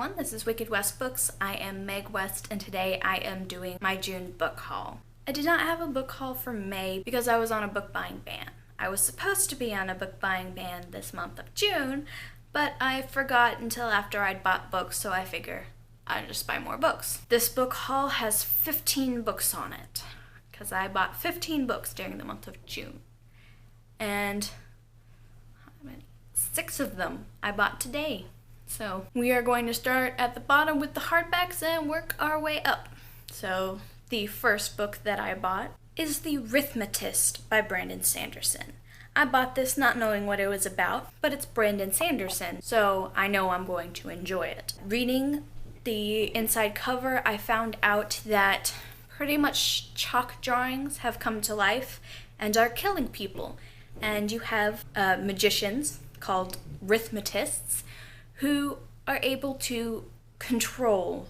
everyone, this is Wicked West Books. I am Meg West and today I am doing my June book haul. I did not have a book haul for May because I was on a book buying ban. I was supposed to be on a book buying ban this month of June, but I forgot until after I'd bought books, so I figure I'd just buy more books. This book haul has 15 books on it because I bought 15 books during the month of June. And how many? 6 of them I bought today. So we are going to start at the bottom with the hardbacks and work our way up. So the first book that I bought is The Rithmatist by Brandon Sanderson. I bought this not knowing what it was about, but it's Brandon Sanderson, so I know I'm going to enjoy it. Reading the inside cover, I found out that pretty much chalk drawings have come to life and are killing people. And you have magicians called rithmatists who are able to control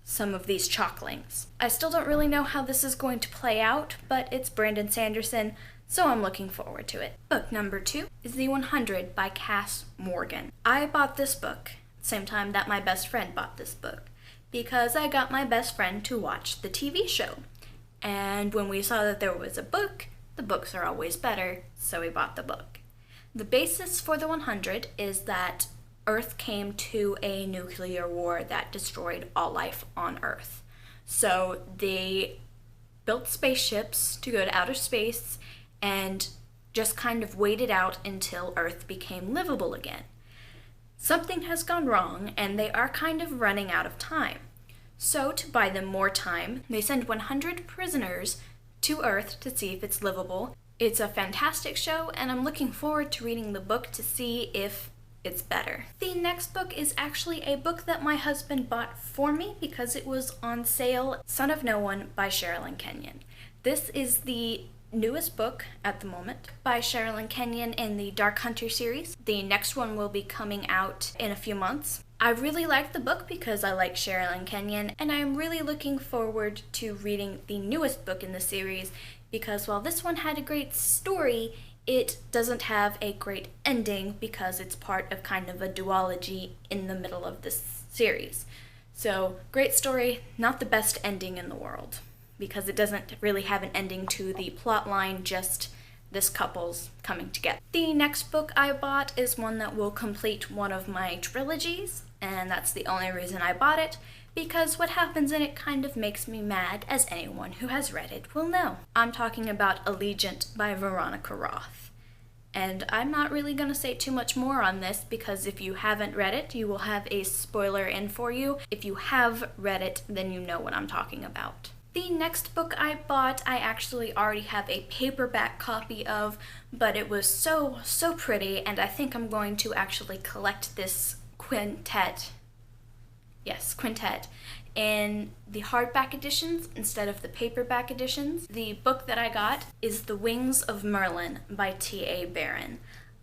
some of these chalklings. I still don't really know how this is going to play out, but it's Brandon Sanderson, so I'm looking forward to it. Book number 2 is The 100 by Cass Morgan. I bought this book same time that my best friend bought this book because I got my best friend to watch the TV show. And when we saw that there was a book, the books are always better, so we bought the book. The basis for The 100 is that Earth came to a nuclear war that destroyed all life on Earth. So they built spaceships to go to outer space and just kind of waited out until Earth became livable again. Something has gone wrong and they are kind of running out of time. So to buy them more time, they send 100 prisoners to Earth to see if it's livable. It's a fantastic show and I'm looking forward to reading the book to see if it's better. The next book is actually a book that my husband bought for me because it was on sale, Son of No One by Sherilyn Kenyon. This is the newest book at the moment by Sherilyn Kenyon in the Dark Hunter series. The next one will be coming out in a few months. I really like the book because I like Sherilyn Kenyon, and I am really looking forward to reading the newest book in the series because while this one had a great story, it doesn't have a great ending because it's part of kind of a duology in the middle of this series. So, great story, not the best ending in the world because it doesn't really have an ending to the plot line, just this couple's coming together. The next book I bought is one that will complete one of my trilogies, and that's the only reason I bought it, because what happens in it kind of makes me mad, as anyone who has read it will know. I'm talking about Allegiant by Veronica Roth. And I'm not really going to say too much more on this because if you haven't read it, you will have a spoiler in for you. If you have read it, then you know what I'm talking about. The next book I bought, I actually already have a paperback copy of, but it was so pretty, and I think I'm going to actually collect this quintet. Yes, quintet. In the hardback editions instead of the paperback editions. The book that I got is The Wings of Merlin by T.A. Barron.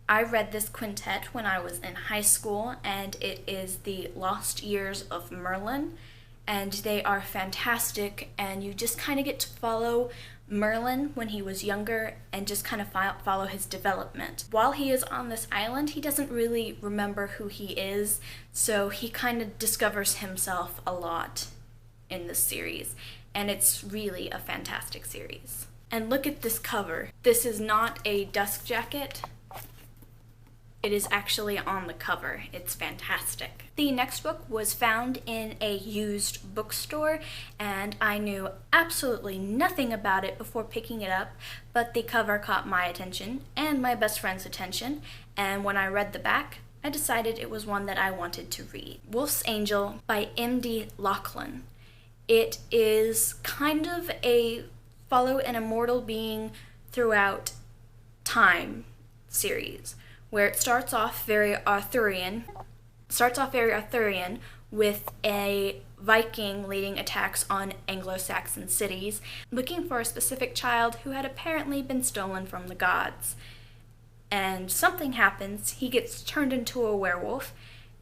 I read this quintet when I was in high school, and it is the Lost Years of Merlin, and they are fantastic, and you just kind of get to follow Merlin when he was younger and just kind of follow his development. While he is on this island, he doesn't really remember who he is, so he kind of discovers himself a lot in this series, and it's really a fantastic series. And look at this cover. This is not a dust jacket. It is actually on the cover. It's fantastic. The next book was found in a used bookstore, and I knew absolutely nothing about it before picking it up, but the cover caught my attention and my best friend's attention, and when I read the back, I decided it was one that I wanted to read. Wolfsangel by M.D. Lachlan. It is kind of a follow an immortal being throughout time series, where it starts off very Arthurian with a Viking leading attacks on Anglo-Saxon cities, looking for a specific child who had apparently been stolen from the gods. And something happens, he gets turned into a werewolf,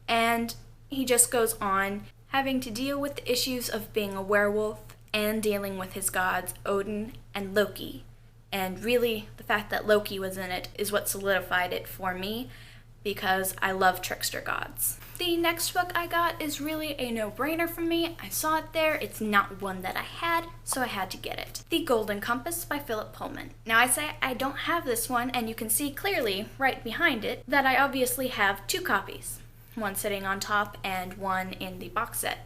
and he just goes on having to deal with the issues of being a werewolf and dealing with his gods, Odin and Loki. And really, the fact that Loki was in it is what solidified it for me. because I love trickster gods. The next book I got is really a no-brainer for me. I saw it there. It's not one that I had, so I had to get it. The Golden Compass by Philip Pullman. Now I say I don't have this one, and you can see clearly right behind it that I obviously have 2 copies. One sitting on top and one in the box set.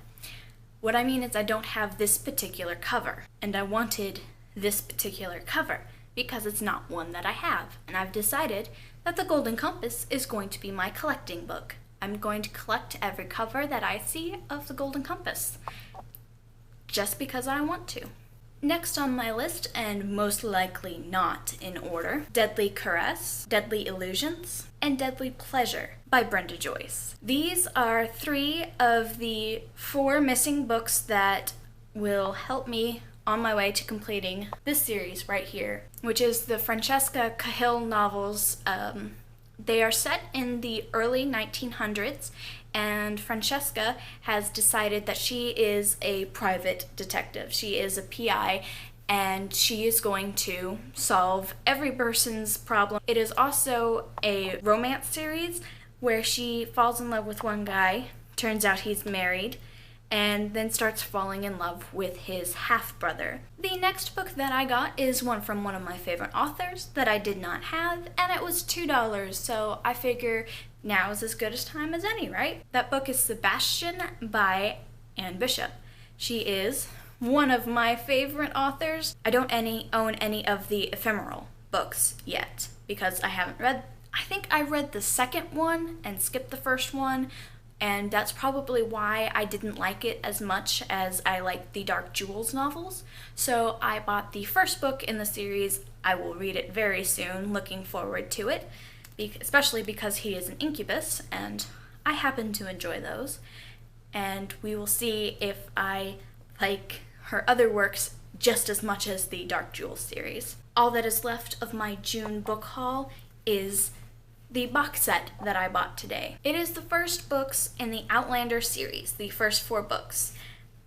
What I mean is I don't have this particular cover, and I wanted this particular cover because it's not one that I have, and I've decided that the Golden Compass is going to be my collecting book. I'm going to collect every cover that I see of the Golden Compass, just because I want to. Next on my list, and most likely not in order, Deadly Caress, Deadly Illusions, and Deadly Pleasure by Brenda Joyce. These are 3 of the 4 missing books that will help me on my way to completing this series right here, which is the Francesca Cahill novels. They are set in the early 1900s, and Francesca has decided that she is a private detective. She is a PI, and she is going to solve every person's problem. It is also a romance series where she falls in love with one guy, turns out he's married, and then starts falling in love with his half-brother. The next book that I got is one from one of my favorite authors that I did not have, and it was $2, so I figure now is as good a time as any, right? That book is Sebastian by Anne Bishop. She is one of my favorite authors. I don't own any of the ephemeral books yet because I haven't read. I think I read the second one and skipped the first one, and that's probably why I didn't like it as much as I liked the Dark Jewels novels. So I bought the first book in the series. I will read it very soon, looking forward to it, especially because he is an incubus, and I happen to enjoy those. And we will see if I like her other works just as much as the Dark Jewels series. All that is left of my June book haul is the box set that I bought today. It is the first books in the Outlander series, the first 4 books.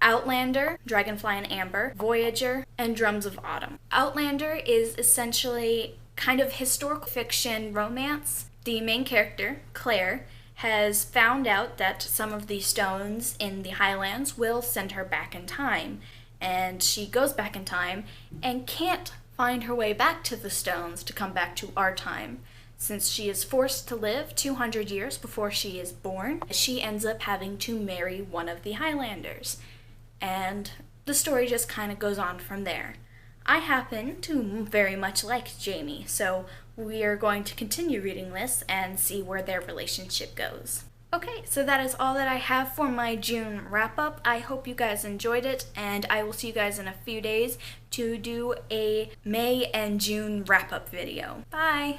Outlander, Dragonfly and Amber, Voyager, and Drums of Autumn. Outlander is essentially kind of historical fiction romance. The main character, Claire, has found out that some of the stones in the Highlands will send her back in time, and she goes back in time and can't find her way back to the stones to come back to our time. Since she is forced to live 200 years before she is born, she ends up having to marry one of the Highlanders. And the story just kind of goes on from there. I happen to very much like Jamie, so we are going to continue reading this and see where their relationship goes. Okay, so that is all that I have for my June wrap-up. I hope you guys enjoyed it, and I will see you guys in a few days to do a May and June wrap-up video. Bye!